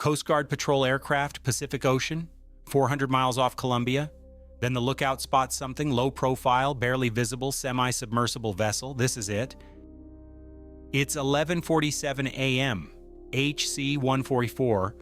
Coast Guard patrol aircraft, Pacific Ocean, 400 miles off Colombia. Then the lookout spots something, low profile, barely visible, semi-submersible vessel. This is it. It's 11:47 a.m., HC 144,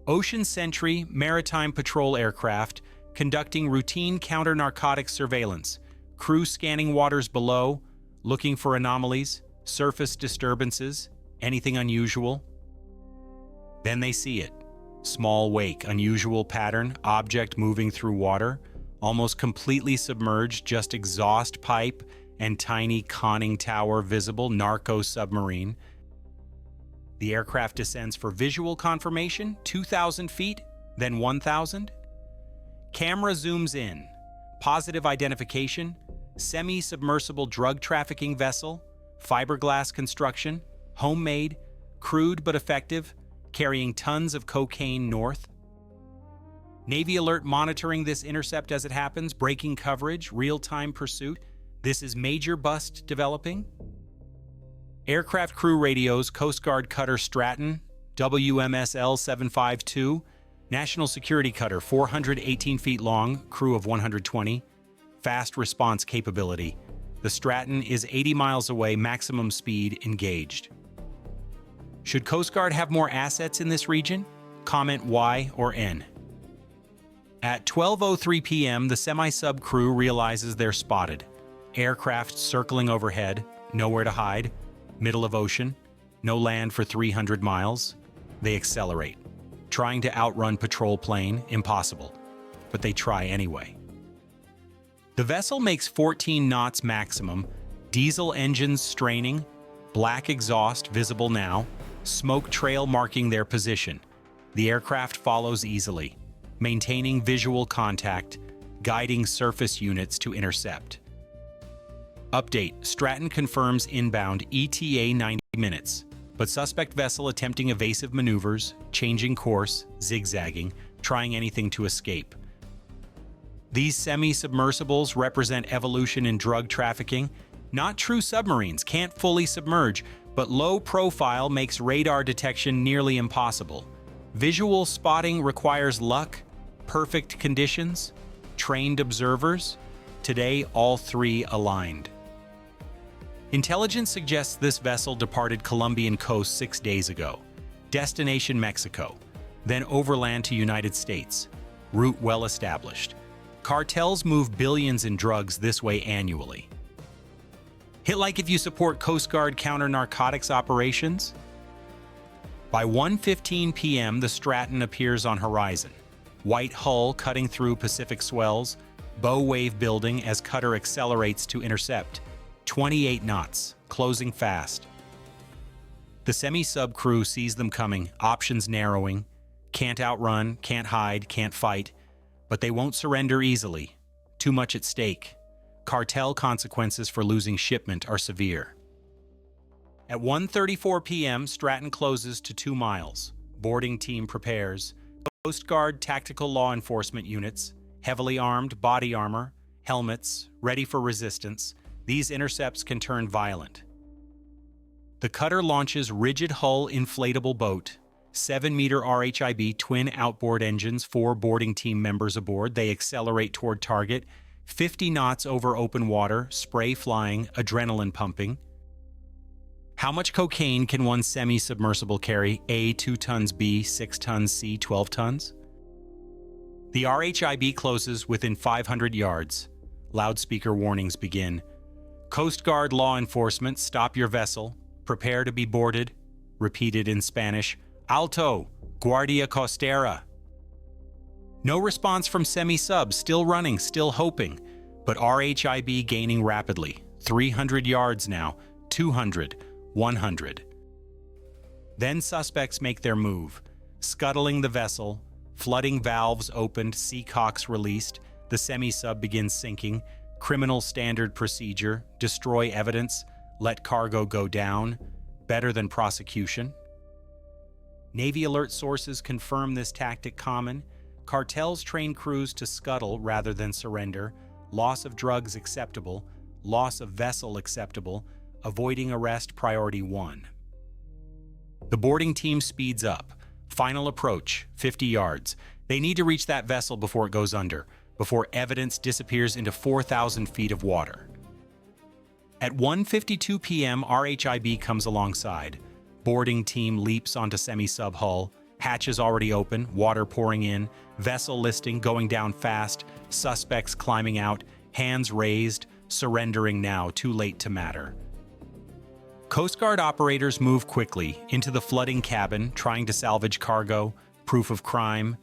Ocean Sentry Maritime Patrol aircraft conducting routine counter-narcotics surveillance, crew scanning waters below, looking for anomalies, surface disturbances, anything unusual. Then they see it. Small wake, unusual pattern, object moving through water, almost completely submerged, just exhaust pipe and tiny conning tower visible, narco-submarine. The aircraft descends for visual confirmation, 2,000 feet, then 1,000. Camera zooms in. Positive identification, semi-submersible drug trafficking vessel, fiberglass construction, homemade, crude but effective, carrying tons of cocaine north. Navy alert monitoring this intercept as it happens, breaking coverage, real-time pursuit. This is major bust developing. Aircraft crew radios, Coast Guard cutter Stratton, WMSL 752, National Security Cutter, 418 feet long, crew of 120, fast response capability. The Stratton is 80 miles away, maximum speed engaged. Should Coast Guard have more assets in this region? Comment Y or N. At 12:03 p.m., the semi-sub crew realizes they're spotted. Aircraft circling overhead, nowhere to hide, middle of ocean, no land for 300 miles. They accelerate. Trying to outrun patrol plane, impossible, but they try anyway. The vessel makes 14 knots maximum, diesel engines straining, black exhaust visible now, smoke trail marking their position. The aircraft follows easily, maintaining visual contact, guiding surface units to intercept. Update: Stratton confirms inbound ETA 90 minutes, but suspect vessel attempting evasive maneuvers, changing course, zigzagging, trying anything to escape. These semi-submersibles represent evolution in drug trafficking. Not true submarines, can't fully submerge, but low profile makes radar detection nearly impossible. Visual spotting requires luck, perfect conditions, trained observers. Today, all three aligned. Intelligence suggests this vessel departed Colombian coast 6 days ago. Destination Mexico, then overland to United States. Route well established. Cartels move billions in drugs this way annually. Hit like if you support Coast Guard counter-narcotics operations. By 1:15 p.m., the Stratton appears on horizon. White hull cutting through Pacific swells, bow wave building as cutter accelerates to intercept. 28 knots, closing fast. The semi-sub crew sees them coming, options narrowing. Can't outrun, can't hide, can't fight. But they won't surrender easily. Too much at stake. Cartel consequences for losing shipment are severe. At 1:34 p.m., Stratton closes to 2 miles. Boarding team prepares. Coast Guard tactical law enforcement units, heavily armed, body armor, helmets, ready for resistance. These intercepts can turn violent. The cutter launches rigid hull inflatable boat, 7-meter RHIB twin outboard engines, 4 boarding team members aboard. They accelerate toward target, 50 knots over open water, spray flying, adrenaline pumping. How much cocaine can one semi-submersible carry? A, 2 tons, B, 6 tons, C, 12 tons? The RHIB closes within 500 yards. Loudspeaker warnings begin. Coast Guard law enforcement, stop your vessel. Prepare to be boarded. Repeated in Spanish. Alto, Guardia Costera. No response from semi-sub, still running, still hoping. But RHIB gaining rapidly. 300 yards now, 200, 100. Then suspects make their move. Scuttling the vessel, flooding valves opened, seacocks released. The semi-sub begins sinking. Criminal standard procedure, destroy evidence, let cargo go down, better than prosecution. Navy alert sources confirm this tactic common. Cartels train crews to scuttle rather than surrender. Loss of drugs acceptable, loss of vessel acceptable, avoiding arrest priority 1. The boarding team speeds up. Final approach, 50 yards. They need to reach that vessel before it goes under, before evidence disappears into 4,000 feet of water. At 1:52 p.m., RHIB comes alongside. Boarding team leaps onto semi-sub hull. Hatches already open, water pouring in, vessel listing going down fast, suspects climbing out, hands raised, surrendering now, too late to matter. Coast Guard operators move quickly into the flooding cabin, trying to salvage cargo, proof of crime,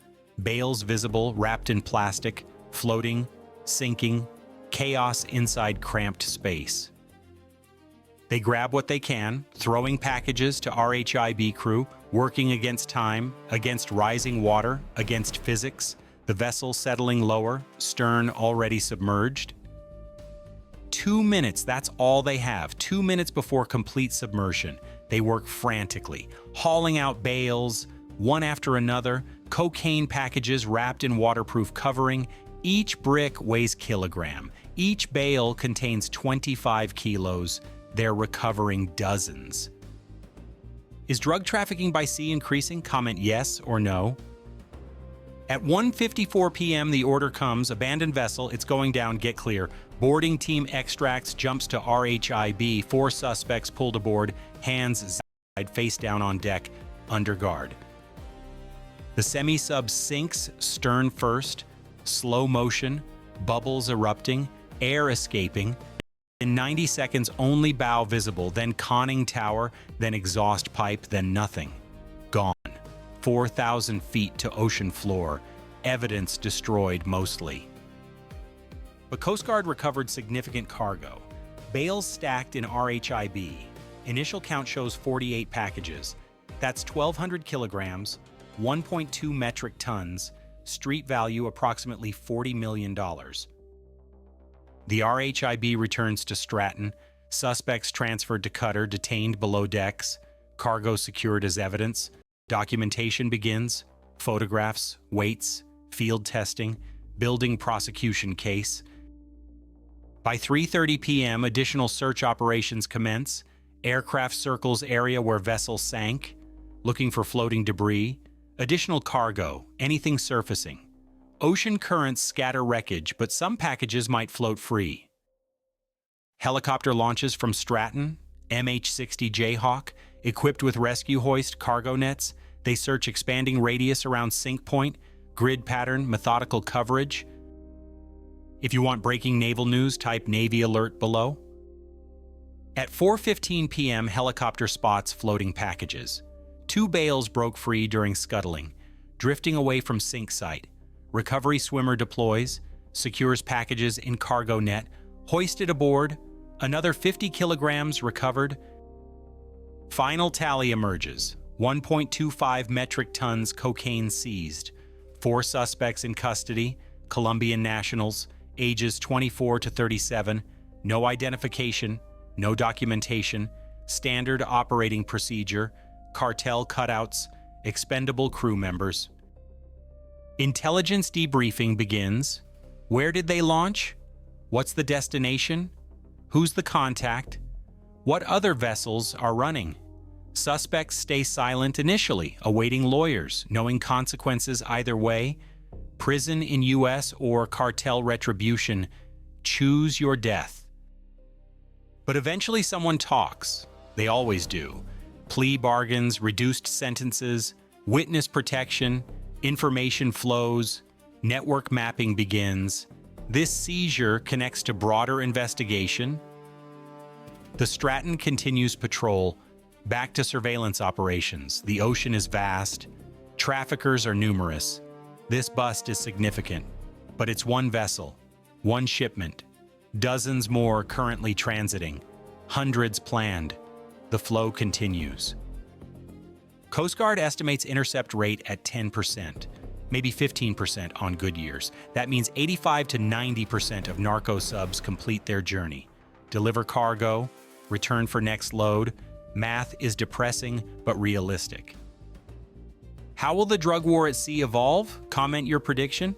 bales visible, wrapped in plastic, floating, sinking, chaos inside cramped space. They grab what they can, throwing packages to RHIB crew, working against time, against rising water, against physics, the vessel settling lower, stern already submerged. 2 minutes, that's all they have. 2 minutes before complete submersion. They work frantically, hauling out bales, one after another, cocaine packages wrapped in waterproof covering. Each brick weighs kilogram. Each bale contains 25 kilos. They're recovering dozens. Is drug trafficking by sea increasing? Comment yes or no. At 1:54 p.m., the order comes, abandoned vessel, it's going down, get clear. Boarding team extracts, jumps to RHIB, 4 suspects pulled aboard, hands side, face down on deck, under guard. The semi-sub sinks, stern first, slow motion, bubbles erupting, air escaping. In 90 seconds, only bow visible, then conning tower, then exhaust pipe, then nothing. Gone. 4,000 feet to ocean floor. Evidence destroyed mostly. But Coast Guard recovered significant cargo. Bales stacked in RHIB. Initial count shows 48 packages. That's 1,200 kilograms, 1.2 metric tons, street value approximately $40 million. The RHIB returns to Stratton, suspects transferred to cutter, detained below decks, cargo secured as evidence, documentation begins, photographs, weights, field testing, building prosecution case. By 3:30 p.m., additional search operations commence, aircraft circles area where vessel sank, looking for floating debris, additional cargo, anything surfacing. Ocean currents scatter wreckage, but some packages might float free. Helicopter launches from Stratton, MH-60 Jayhawk, equipped with rescue hoist, cargo nets. They search expanding radius around sink point, grid pattern, methodical coverage. If you want breaking naval news, type Navy alert below. At 4:15 p.m., helicopter spots floating packages. 2 bales broke free during scuttling, drifting away from sink site. Recovery swimmer deploys, secures packages in cargo net, hoisted aboard, another 50 kilograms recovered. Final tally emerges, 1.25 metric tons cocaine seized, 4 suspects in custody, Colombian nationals, ages 24 to 37, no identification, no documentation, standard operating procedure, cartel cutouts, expendable crew members. Intelligence debriefing begins. Where did they launch? What's the destination? Who's the contact? What other vessels are running? Suspects stay silent initially, awaiting lawyers, knowing consequences either way. Prison in U.S. or cartel retribution. Choose your death. But eventually someone talks. They always do. Plea bargains, reduced sentences, witness protection, information flows, network mapping begins. This seizure connects to broader investigation. The Stratton continues patrol, back to surveillance operations. The ocean is vast. Traffickers are numerous. This bust is significant, but it's one vessel, one shipment. Dozens more currently transiting, hundreds planned. The flow continues. Coast Guard estimates intercept rate at 10%, maybe 15% on good years. That means 85 to 90% of narco-subs complete their journey. Deliver cargo, return for next load. Math is depressing but realistic. How will the drug war at sea evolve? Comment your prediction.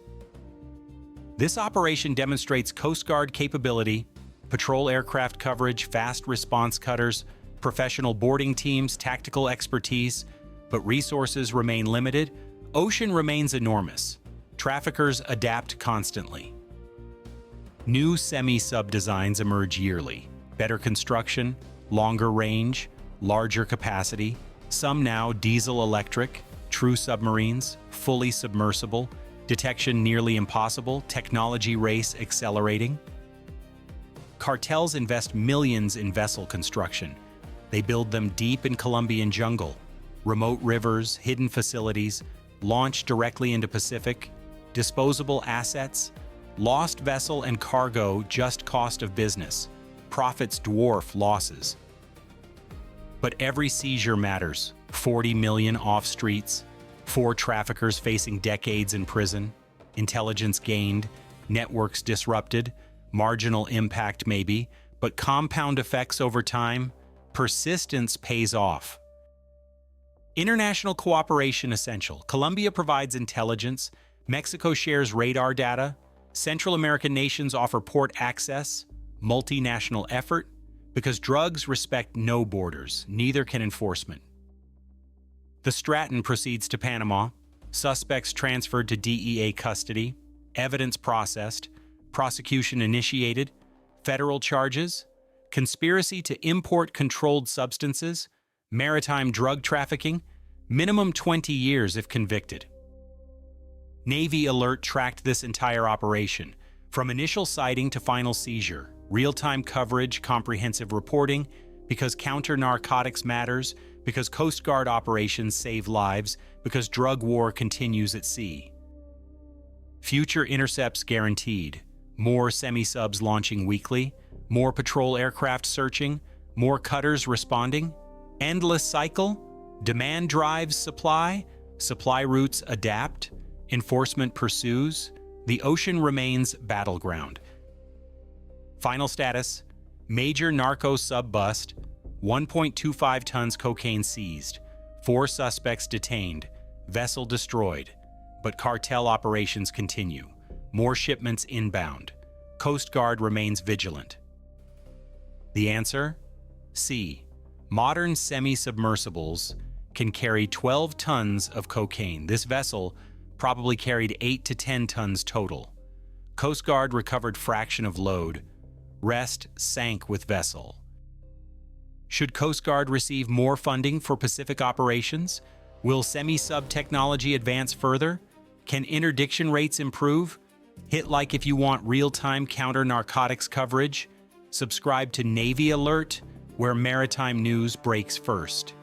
This operation demonstrates Coast Guard capability, patrol aircraft coverage, fast response cutters, professional boarding teams, tactical expertise, But resources remain limited, ocean remains enormous. Traffickers adapt constantly. New semi-sub designs emerge yearly. Better construction, longer range, larger capacity, some now diesel-electric, true submarines, fully submersible, detection nearly impossible, technology race accelerating. Cartels invest millions in vessel construction. They build them deep in Colombian jungle, remote rivers, hidden facilities, launch directly into Pacific, disposable assets, lost vessel and cargo just cost of business. Profits dwarf losses. But every seizure matters. 40 million off streets, 4 traffickers facing decades in prison, intelligence gained, networks disrupted, marginal impact maybe, but compound effects over time, persistence pays off. International cooperation essential. Colombia provides intelligence, Mexico shares radar data, Central American nations offer port access, multinational effort, because drugs respect no borders, neither can enforcement. The Stratton proceeds to Panama, suspects transferred to DEA custody, evidence processed, prosecution initiated, federal charges, conspiracy to import controlled substances, maritime drug trafficking, minimum 20 years if convicted. Navy Alert tracked this entire operation, from initial sighting to final seizure, real-time coverage, comprehensive reporting, because counter-narcotics matters, because Coast Guard operations save lives, because drug war continues at sea. Future intercepts guaranteed, more semi-subs launching weekly, more patrol aircraft searching, more cutters responding, endless cycle, demand drives supply, supply routes adapt, enforcement pursues, the ocean remains battleground. Final status, major Narco-Sub bust, 1.25 tons cocaine seized, 4 suspects detained, vessel destroyed, but cartel operations continue, more shipments inbound, Coast Guard remains vigilant. The answer? C. Modern semi-submersibles can carry 12 tons of cocaine. This vessel probably carried 8 to 10 tons total. Coast Guard recovered fraction of load. Rest sank with vessel. Should Coast Guard receive more funding for Pacific operations? Will semi-sub technology advance further? Can interdiction rates improve? Hit like if you want real-time counter-narcotics coverage. Subscribe to Navy Alert, where maritime news breaks first.